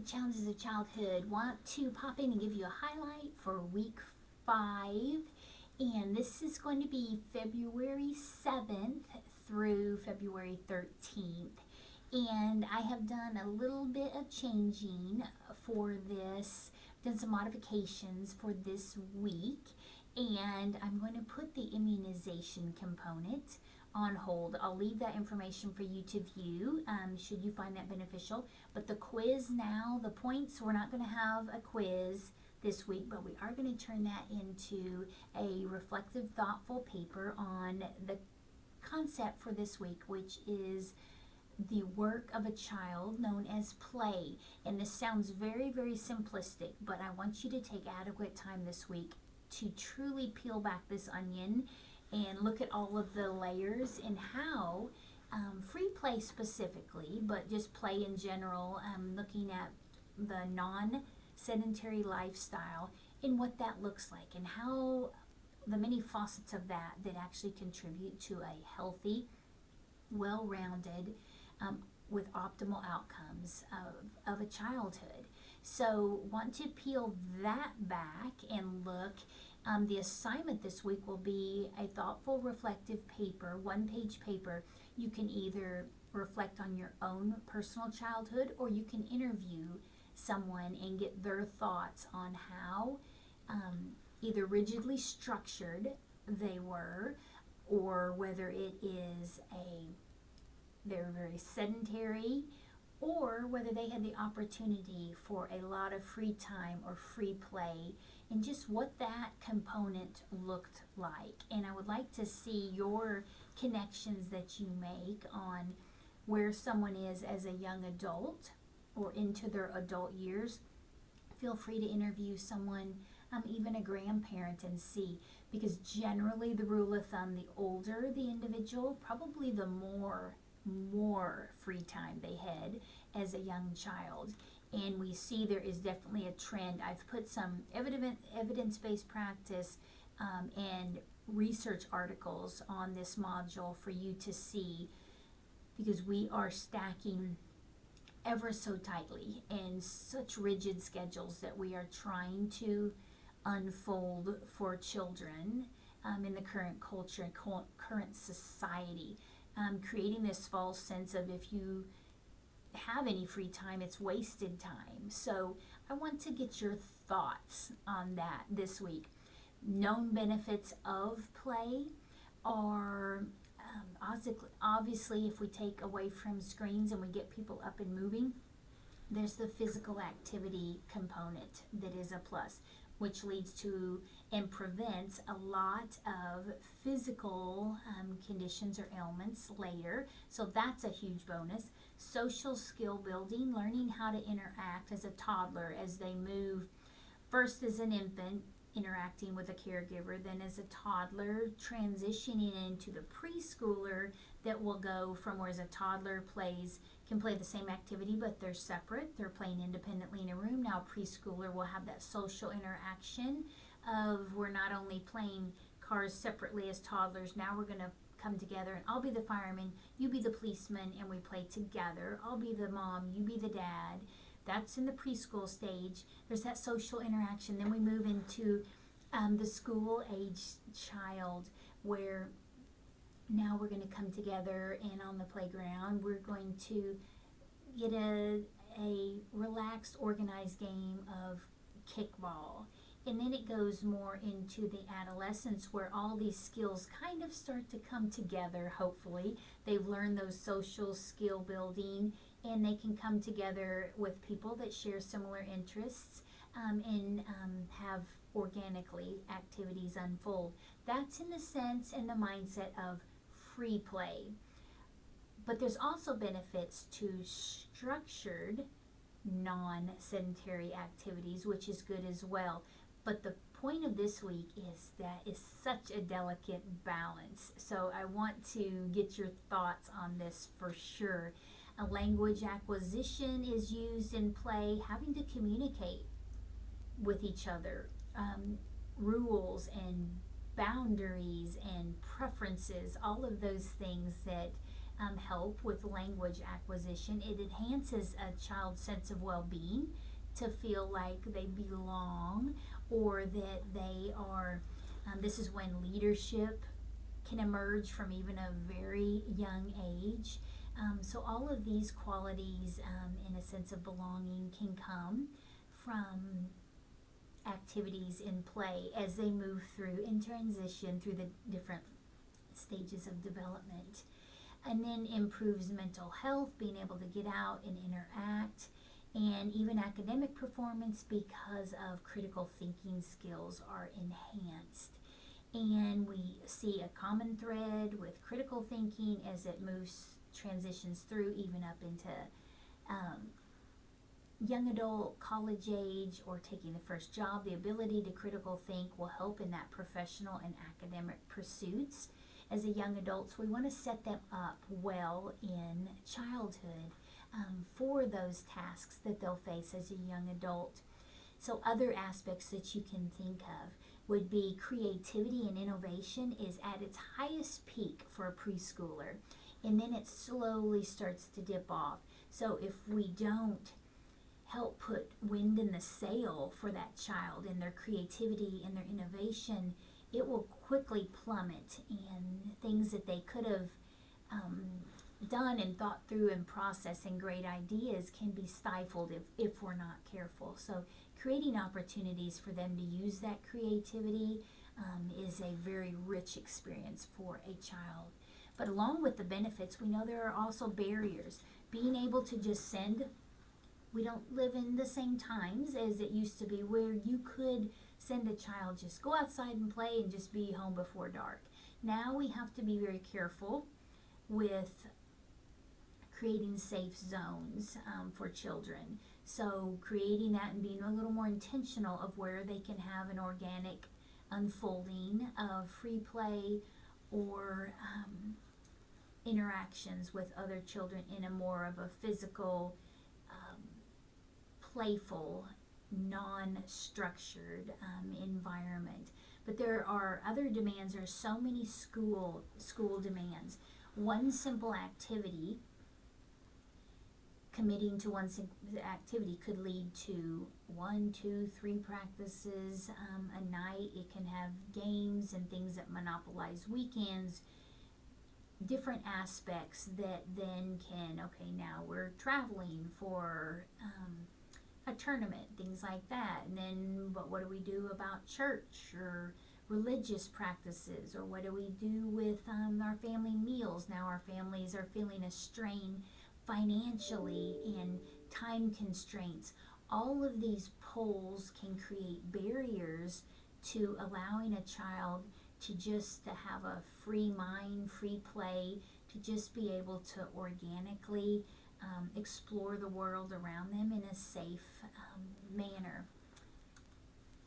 Challenges of Childhood. Want to pop in and give you a highlight for week 5. And this is going to be February 7th through February 13th. And I have done a little bit of changing for this, done some modifications for this week. And I'm going to put the immunization component on hold. I'll leave that information for you to view should you find that beneficial. But the quiz now, the points, we're not going to have a quiz this week, but we are going to turn that into a reflective, thoughtful paper on the concept for this week, which is the work of a child known as play. And this sounds very, very simplistic, but I want you to take adequate time this week to truly peel back this onion and look at all of the layers and how free play specifically, but just play in general, looking at the non-sedentary lifestyle and what that looks like and how the many facets of that actually contribute to a healthy, well-rounded, with optimal outcomes of a childhood. So want to peel that back and look. The assignment this week will be a thoughtful, reflective paper, one-page paper. You can either reflect on your own personal childhood, or you can interview someone and get their thoughts on how either rigidly structured they were, or whether it is they're very sedentary, or whether they had the opportunity for a lot of free time or free play, and just what that component looked like. And I would like to see your connections that you make on where someone is as a young adult or into their adult years. Feel free to interview someone, even a grandparent, and see, because generally the rule of thumb, the older the individual, probably the more free time they had as a young child. And we see there is definitely a trend. I've put some evidence-based practice and research articles on this module for you to see, because we are stacking ever so tightly and such rigid schedules that we are trying to unfold for children in the current culture and current society, creating this false sense of if you have any free time, it's wasted time. So I want to get your thoughts on that this week. Known benefits of play are obviously, if we take away from screens and we get people up and moving, there's the physical activity component that is a plus, which leads to and prevents a lot of physical conditions or ailments later. So that's a huge bonus. Social skill building, learning how to interact as a toddler as they move, first as an infant, interacting with a caregiver, then as a toddler, transitioning into the preschooler that will go from where as a toddler can play the same activity, but they're separate. They're playing independently in a room. Now preschooler will have that social interaction of, we're not only playing cards separately as toddlers, now we're going to come together, and I'll be the fireman, you be the policeman, and we play together. I'll be the mom, you be the dad. That's in the preschool stage. There's that social interaction. Then we move into the school age child, where now we're going to come together, and on the playground we're going to get a relaxed, organized game of kickball. And then it goes more into the adolescence, where all these skills kind of start to come together, hopefully. They've learned those social skill building, and they can come together with people that share similar interests and have organically activities unfold. That's in the sense and the mindset of free play. But there's also benefits to structured non-sedentary activities, which is good as well. But the point of this week is that it's such a delicate balance. So I want to get your thoughts on this for sure. A language acquisition is used in play, having to communicate with each other, rules and boundaries and preferences, all of those things that help with language acquisition. It enhances a child's sense of well-being to feel like they belong or that they are. This is when leadership can emerge from even a very young age. So all of these qualities in a sense of belonging can come from activities in play as they move through and transition through the different stages of development. And then improves mental health, being able to get out and interact, and even academic performance because of critical thinking skills are enhanced. And we see a common thread with critical thinking as it transitions through even up into young adult, college age, or taking the first job. The ability to critical think will help in that professional and academic pursuits. As a young adults, we want to set them up well in childhood for those tasks that they'll face as a young adult. So other aspects that you can think of would be creativity and innovation is at its highest peak for a preschooler, and then it slowly starts to dip off. So if we don't help put wind in the sail for that child and their creativity and their innovation, it will quickly plummet, and things that they could have done and thought through and processed and great ideas can be stifled if we're not careful. So creating opportunities for them to use that creativity is a very rich experience for a child. But along with the benefits, we know there are also barriers. Being able to just send, we don't live in the same times as it used to be where you could send a child, just go outside and play and just be home before dark. Now we have to be very careful with creating safe zones for children. So creating that and being a little more intentional of where they can have an organic unfolding of free play or interactions with other children in a more of a physical, playful, non-structured environment. But there are other demands. There are so many school demands. One simple activity, committing to one activity, could lead to 1, 2, 3 practices a night. It can have games and things that monopolize weekends, different aspects that then can, okay, now we're traveling for a tournament, things like that. And then, but what do we do about church or religious practices, or what do we do with our family meals? Now our families are feeling a strain financially and time constraints. All of these poles can create barriers to allowing a child to just to have a free mind, free play, to just be able to organically explore the world around them in a safe manner.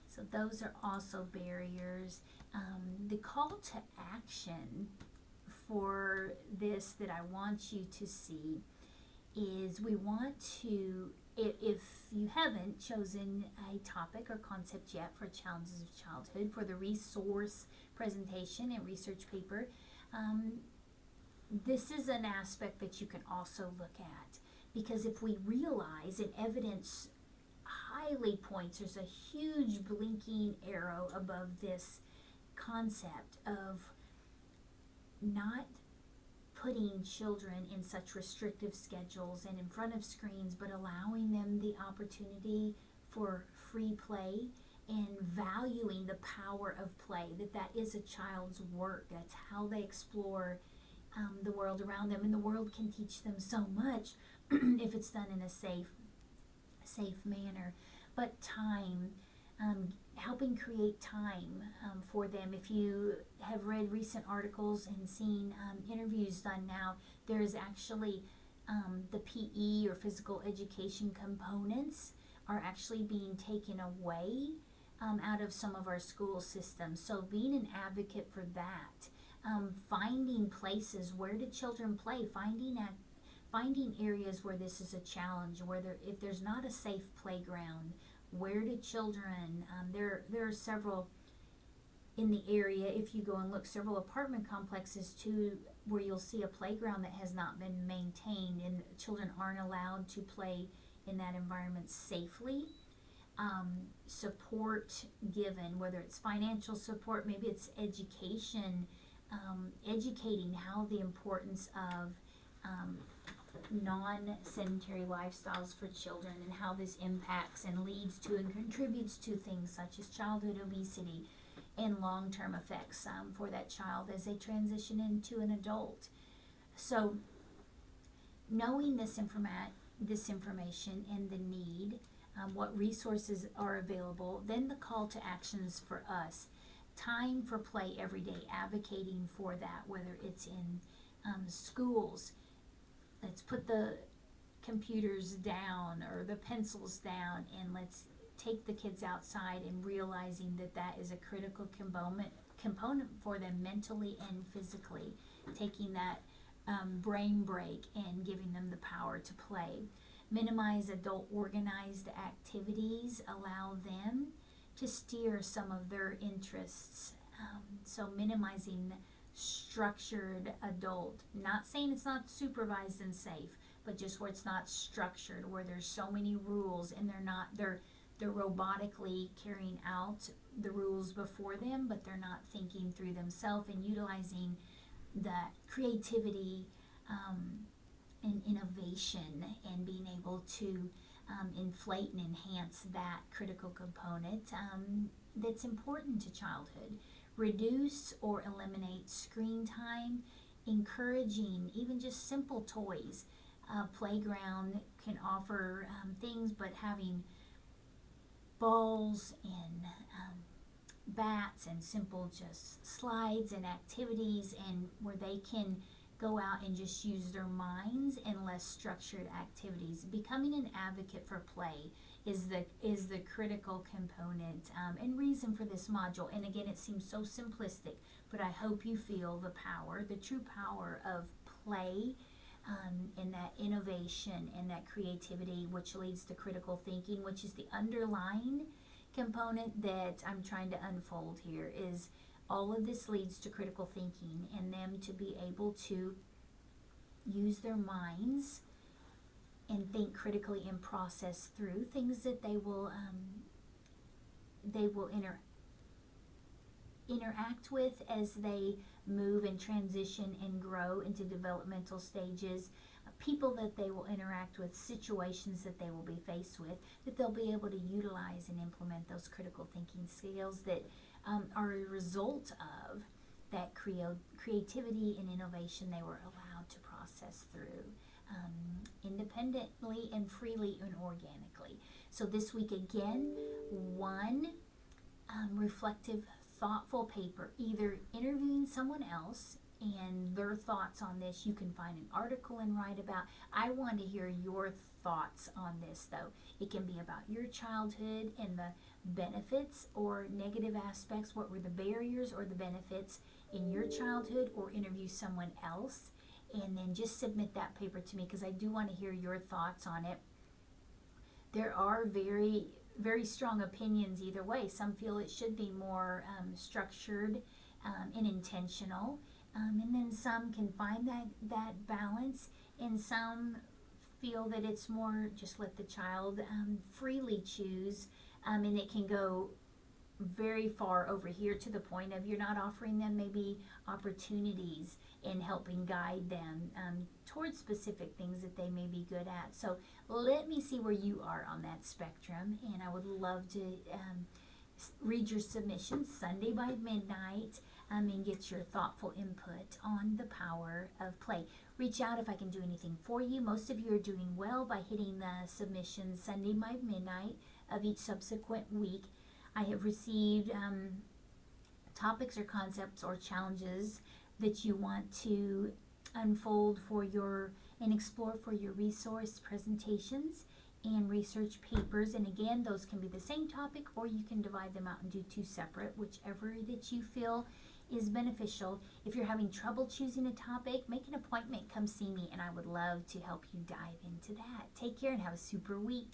So those are also barriers. The call to action for this that I want you to see is we want to, if you haven't chosen a topic or concept yet for Challenges of Childhood for the resource presentation and research paper, this is an aspect that you can also look at, because if we realize, and evidence highly points, there's a huge blinking arrow above this concept of not putting children in such restrictive schedules and in front of screens, but allowing them the opportunity for free play and valuing the power of play, that is a child's work. That's how they explore the world around them, and the world can teach them so much if it's done in a safe manner. But time, helping create time for them. If you have read recent articles and seen interviews done now, there is actually the PE or physical education components are actually being taken away out of some of our school systems. So being an advocate for that, finding places where do children play, finding areas where this is a challenge, where if there's not a safe playground, where do children, there are several in the area, if you go and look, several apartment complexes too, where you'll see a playground that has not been maintained and children aren't allowed to play in that environment safely. Support given, whether it's financial support, maybe it's education, educating how the importance of non-sedentary lifestyles for children and how this impacts and leads to and contributes to things such as childhood obesity and long-term effects for that child as they transition into an adult. So knowing this information and the need, what resources are available, then the call to actions for us. Time for play every day, advocating for that, whether it's in schools. Let's put the computers down or the pencils down, and let's take the kids outside, and realizing that that is a critical component for them mentally and physically. Taking that brain break and giving them the power to play. Minimize adult organized activities, allow them to steer some of their interests. So minimizing structured adult, not saying it's not supervised and safe, but just where it's not structured, where there's so many rules and they're robotically carrying out the rules before them, but they're not thinking through themselves and utilizing that creativity and innovation and being able to inflate and enhance that critical component that's important to childhood. Reduce or eliminate screen time, encouraging even just simple toys. Playground can offer things, but having balls and bats and simple just slides and activities, and where they can go out and just use their minds and less structured activities. Becoming an advocate for play is the critical component and reason for this module. And again, it seems so simplistic, but I hope you feel the power, the true power of play, and that innovation and that creativity, which leads to critical thinking, which is the underlying component that I'm trying to unfold here. Is all of this leads to critical thinking and them to be able to use their minds and think critically and process through things that they will interact with as they move and transition and grow into developmental stages, people that they will interact with, situations that they will be faced with, that they'll be able to utilize and implement those critical thinking skills that are a result of that creativity and innovation they were allowed to process through independently and freely and organically. So this week again, one reflective, thoughtful paper, either interviewing someone else and their thoughts on this. You can find an article and write about. I want to hear your thoughts on this, though. It can be about your childhood and the benefits or negative aspects. What were the barriers or the benefits in your childhood, or interview someone else, and then just submit that paper to me, because I do want to hear your thoughts on it. There are very, very strong opinions either way. Some feel it should be more structured and intentional, and then some can find that balance, and some feel that it's more just let the child freely choose, and it can go very far over here to the point of you're not offering them maybe opportunities in helping guide them towards specific things that they may be good at. So let me see where you are on that spectrum, and I would love to read your submissions Sunday by midnight and get your thoughtful input on the power of play. Reach out if I can do anything for you. Most of you are doing well by hitting the submissions Sunday by midnight of each subsequent week. I have received topics or concepts or challenges that you want to unfold for your and explore for your resource presentations and research papers. And again, those can be the same topic, or you can divide them out and do two separate, whichever that you feel is beneficial. If you're having trouble choosing a topic, make an appointment, come see me, and I would love to help you dive into that. Take care and have a super week.